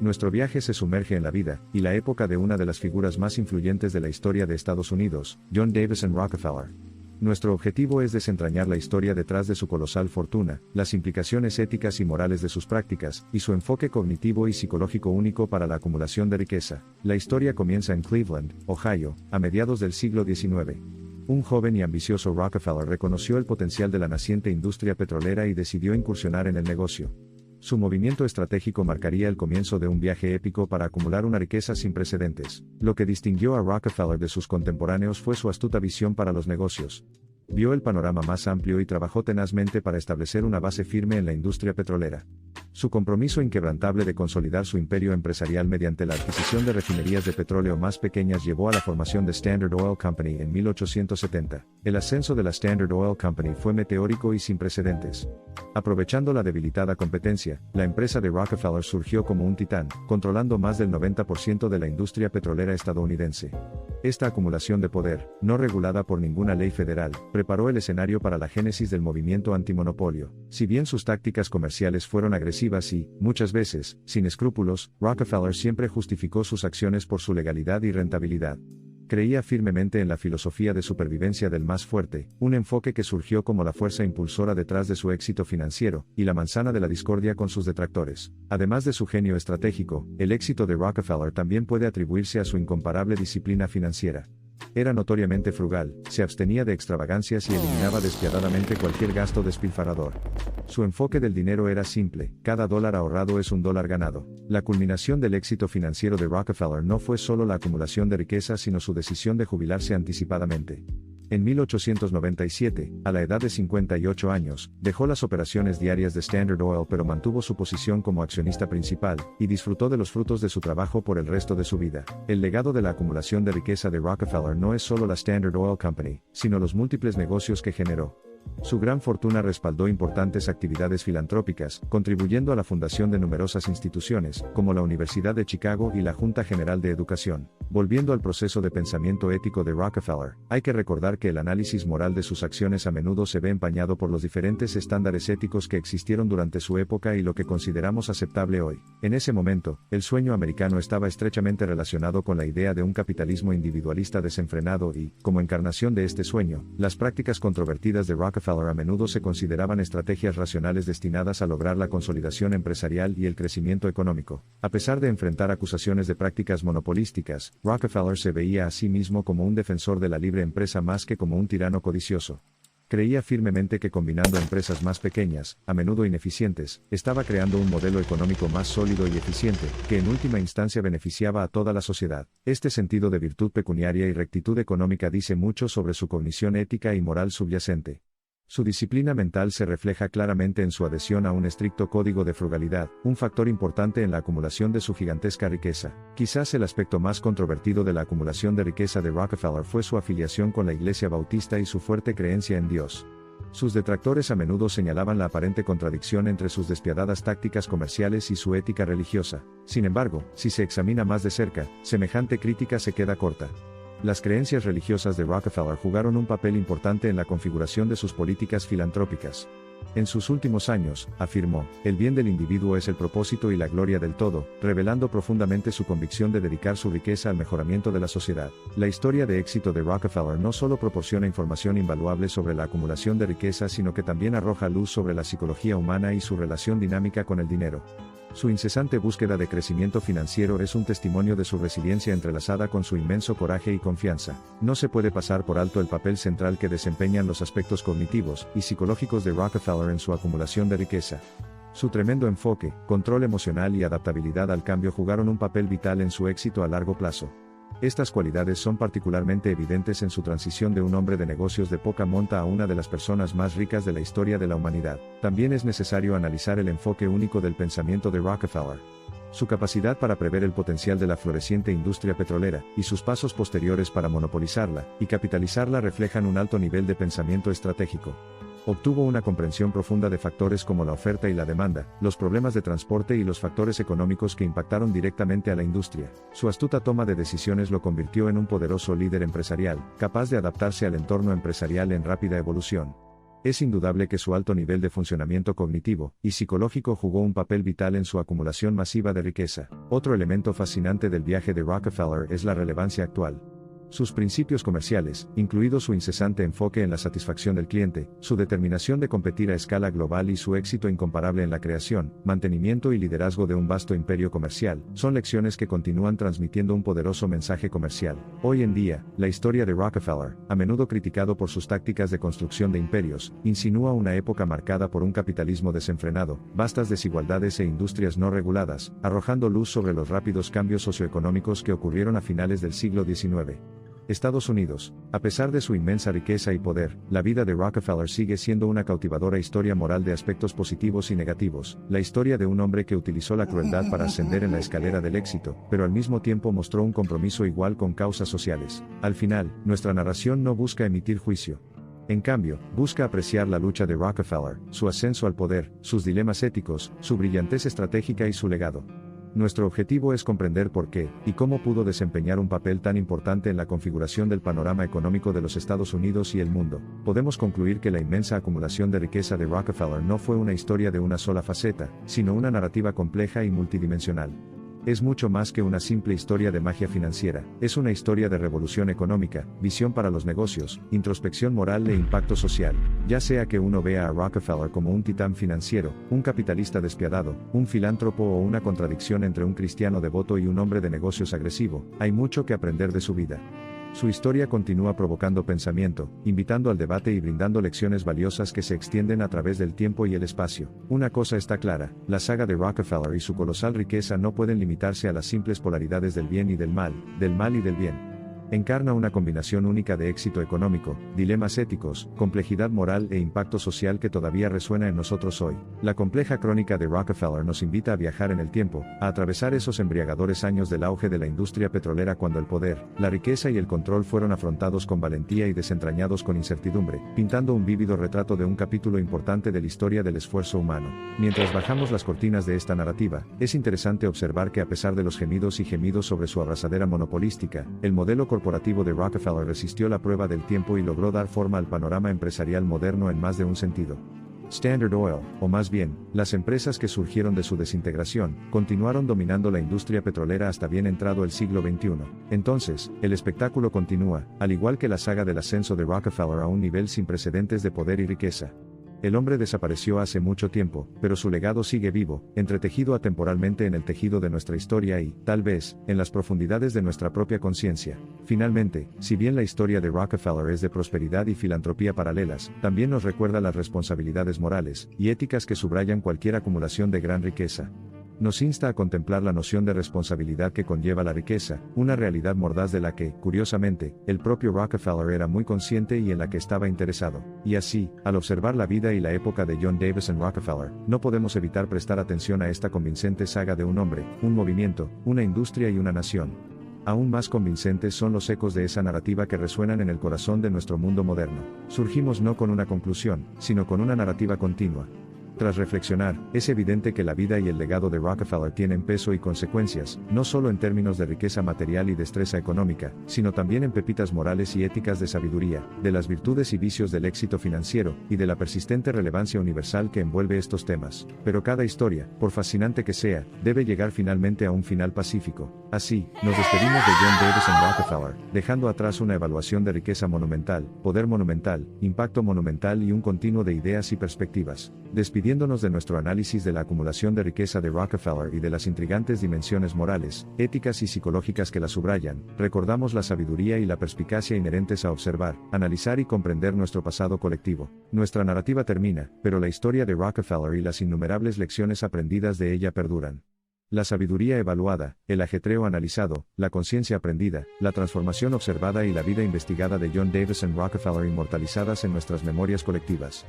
Nuestro viaje se sumerge en la vida y la época de una de las figuras más influyentes de la historia de Estados Unidos, John Davison Rockefeller. Nuestro objetivo es desentrañar la historia detrás de su colosal fortuna, las implicaciones éticas y morales de sus prácticas, y su enfoque cognitivo y psicológico único para la acumulación de riqueza. La historia comienza en Cleveland, Ohio, a mediados del siglo XIX. Un joven y ambicioso Rockefeller reconoció el potencial de la naciente industria petrolera y decidió incursionar en el negocio. Su movimiento estratégico marcaría el comienzo de un viaje épico para acumular una riqueza sin precedentes. Lo que distinguió a Rockefeller de sus contemporáneos fue su astuta visión para los negocios. Vio el panorama más amplio y trabajó tenazmente para establecer una base firme en la industria petrolera. Su compromiso inquebrantable de consolidar su imperio empresarial mediante la adquisición de refinerías de petróleo más pequeñas llevó a la formación de Standard Oil Company en 1870. El ascenso de la Standard Oil Company fue meteórico y sin precedentes. Aprovechando la debilitada competencia, la empresa de Rockefeller surgió como un titán, controlando más del 90% de la industria petrolera estadounidense. Esta acumulación de poder, no regulada por ninguna ley federal, preparó el escenario para la génesis del movimiento antimonopolio. Si bien sus tácticas comerciales fueron agresivas y, muchas veces, sin escrúpulos, Rockefeller siempre justificó sus acciones por su legalidad y rentabilidad. Creía firmemente en la filosofía de supervivencia del más fuerte, un enfoque que surgió como la fuerza impulsora detrás de su éxito financiero, y la manzana de la discordia con sus detractores. Además de su genio estratégico, el éxito de Rockefeller también puede atribuirse a su incomparable disciplina financiera. Era notoriamente frugal, se abstenía de extravagancias y eliminaba despiadadamente cualquier gasto despilfarrador. Su enfoque del dinero era simple: cada dólar ahorrado es un dólar ganado. La culminación del éxito financiero de Rockefeller no fue solo la acumulación de riqueza, sino su decisión de jubilarse anticipadamente. En 1897, a la edad de 58 años, dejó las operaciones diarias de Standard Oil, pero mantuvo su posición como accionista principal, y disfrutó de los frutos de su trabajo por el resto de su vida. El legado de la acumulación de riqueza de Rockefeller no es solo la Standard Oil Company, sino los múltiples negocios que generó. Su gran fortuna respaldó importantes actividades filantrópicas, contribuyendo a la fundación de numerosas instituciones, como la Universidad de Chicago y la Junta General de Educación. Volviendo al proceso de pensamiento ético de Rockefeller, hay que recordar que el análisis moral de sus acciones a menudo se ve empañado por los diferentes estándares éticos que existieron durante su época y lo que consideramos aceptable hoy. En ese momento, el sueño americano estaba estrechamente relacionado con la idea de un capitalismo individualista desenfrenado y, como encarnación de este sueño, las prácticas controvertidas de Rockefeller a menudo se consideraban estrategias racionales destinadas a lograr la consolidación empresarial y el crecimiento económico. A pesar de enfrentar acusaciones de prácticas monopolísticas, Rockefeller se veía a sí mismo como un defensor de la libre empresa más que como un tirano codicioso. Creía firmemente que combinando empresas más pequeñas, a menudo ineficientes, estaba creando un modelo económico más sólido y eficiente, que en última instancia beneficiaba a toda la sociedad. Este sentido de virtud pecuniaria y rectitud económica dice mucho sobre su cognición ética y moral subyacente. Su disciplina mental se refleja claramente en su adhesión a un estricto código de frugalidad, un factor importante en la acumulación de su gigantesca riqueza. Quizás el aspecto más controvertido de la acumulación de riqueza de Rockefeller fue su afiliación con la Iglesia Bautista y su fuerte creencia en Dios. Sus detractores a menudo señalaban la aparente contradicción entre sus despiadadas tácticas comerciales y su ética religiosa. Sin embargo, si se examina más de cerca, semejante crítica se queda corta. Las creencias religiosas de Rockefeller jugaron un papel importante en la configuración de sus políticas filantrópicas. En sus últimos años, afirmó, el bien del individuo es el propósito y la gloria del todo, revelando profundamente su convicción de dedicar su riqueza al mejoramiento de la sociedad. La historia de éxito de Rockefeller no solo proporciona información invaluable sobre la acumulación de riqueza, sino que también arroja luz sobre la psicología humana y su relación dinámica con el dinero. Su incesante búsqueda de crecimiento financiero es un testimonio de su resiliencia entrelazada con su inmenso coraje y confianza. No se puede pasar por alto el papel central que desempeñan los aspectos cognitivos y psicológicos de Rockefeller en su acumulación de riqueza. Su tremendo enfoque, control emocional y adaptabilidad al cambio jugaron un papel vital en su éxito a largo plazo. Estas cualidades son particularmente evidentes en su transición de un hombre de negocios de poca monta a una de las personas más ricas de la historia de la humanidad. También es necesario analizar el enfoque único del pensamiento de Rockefeller. Su capacidad para prever el potencial de la floreciente industria petrolera, y sus pasos posteriores para monopolizarla y capitalizarla reflejan un alto nivel de pensamiento estratégico. Obtuvo una comprensión profunda de factores como la oferta y la demanda, los problemas de transporte y los factores económicos que impactaron directamente a la industria. Su astuta toma de decisiones lo convirtió en un poderoso líder empresarial, capaz de adaptarse al entorno empresarial en rápida evolución. Es indudable que su alto nivel de funcionamiento cognitivo y psicológico jugó un papel vital en su acumulación masiva de riqueza. Otro elemento fascinante del viaje de Rockefeller es la relevancia actual. Sus principios comerciales, incluido su incesante enfoque en la satisfacción del cliente, su determinación de competir a escala global y su éxito incomparable en la creación, mantenimiento y liderazgo de un vasto imperio comercial, son lecciones que continúan transmitiendo un poderoso mensaje comercial. Hoy en día, la historia de Rockefeller, a menudo criticado por sus tácticas de construcción de imperios, insinúa una época marcada por un capitalismo desenfrenado, vastas desigualdades e industrias no reguladas, arrojando luz sobre los rápidos cambios socioeconómicos que ocurrieron a finales del siglo XIX. Estados Unidos. A pesar de su inmensa riqueza y poder, la vida de Rockefeller sigue siendo una cautivadora historia moral de aspectos positivos y negativos, la historia de un hombre que utilizó la crueldad para ascender en la escalera del éxito, pero al mismo tiempo mostró un compromiso igual con causas sociales. Al final, nuestra narración no busca emitir juicio. En cambio, busca apreciar la lucha de Rockefeller, su ascenso al poder, sus dilemas éticos, su brillantez estratégica y su legado. Nuestro objetivo es comprender por qué, y cómo pudo desempeñar un papel tan importante en la configuración del panorama económico de los Estados Unidos y el mundo. Podemos concluir que la inmensa acumulación de riqueza de Rockefeller no fue una historia de una sola faceta, sino una narrativa compleja y multidimensional. Es mucho más que una simple historia de magia financiera, es una historia de revolución económica, visión para los negocios, introspección moral e impacto social. Ya sea que uno vea a Rockefeller como un titán financiero, un capitalista despiadado, un filántropo o una contradicción entre un cristiano devoto y un hombre de negocios agresivo, hay mucho que aprender de su vida. Su historia continúa provocando pensamiento, invitando al debate y brindando lecciones valiosas que se extienden a través del tiempo y el espacio. Una cosa está clara, la saga de Rockefeller y su colosal riqueza no pueden limitarse a las simples polaridades del bien y del mal y del bien. Encarna una combinación única de éxito económico, dilemas éticos, complejidad moral e impacto social que todavía resuena en nosotros hoy. La compleja crónica de Rockefeller nos invita a viajar en el tiempo, a atravesar esos embriagadores años del auge de la industria petrolera cuando el poder, la riqueza y el control fueron afrontados con valentía y desentrañados con incertidumbre, pintando un vívido retrato de un capítulo importante de la historia del esfuerzo humano. Mientras bajamos las cortinas de esta narrativa, es interesante observar que a pesar de los gemidos sobre su abrasadera monopolística, el modelo corporativo de Rockefeller resistió la prueba del tiempo y logró dar forma al panorama empresarial moderno en más de un sentido. Standard Oil, o más bien, las empresas que surgieron de su desintegración, continuaron dominando la industria petrolera hasta bien entrado el siglo XXI. Entonces, el espectáculo continúa, al igual que la saga del ascenso de Rockefeller a un nivel sin precedentes de poder y riqueza. El hombre desapareció hace mucho tiempo, pero su legado sigue vivo, entretejido atemporalmente en el tejido de nuestra historia y, tal vez, en las profundidades de nuestra propia conciencia. Finalmente, si bien la historia de Rockefeller es de prosperidad y filantropía paralelas, también nos recuerda las responsabilidades morales y éticas que subrayan cualquier acumulación de gran riqueza. Nos insta a contemplar la noción de responsabilidad que conlleva la riqueza, una realidad mordaz de la que, curiosamente, el propio Rockefeller era muy consciente y en la que estaba interesado. Y así, al observar la vida y la época de John Davison Rockefeller, no podemos evitar prestar atención a esta convincente saga de un hombre, un movimiento, una industria y una nación. Aún más convincentes son los ecos de esa narrativa que resuenan en el corazón de nuestro mundo moderno. Surgimos no con una conclusión, sino con una narrativa continua. Tras reflexionar, es evidente que la vida y el legado de Rockefeller tienen peso y consecuencias, no solo en términos de riqueza material y destreza económica, sino también en pepitas morales y éticas de sabiduría, de las virtudes y vicios del éxito financiero, y de la persistente relevancia universal que envuelve estos temas. Pero cada historia, por fascinante que sea, debe llegar finalmente a un final pacífico. Así, nos despedimos de John Davison Rockefeller, dejando atrás una evaluación de riqueza monumental, poder monumental, impacto monumental y un continuo de ideas y perspectivas. Despidiéndonos de nuestro análisis de la acumulación de riqueza de Rockefeller y de las intrigantes dimensiones morales, éticas y psicológicas que la subrayan, recordamos la sabiduría y la perspicacia inherentes a observar, analizar y comprender nuestro pasado colectivo. Nuestra narrativa termina, pero la historia de Rockefeller y las innumerables lecciones aprendidas de ella perduran. La sabiduría evaluada, el ajetreo analizado, la conciencia aprendida, la transformación observada y la vida investigada de John Davison Rockefeller inmortalizadas en nuestras memorias colectivas.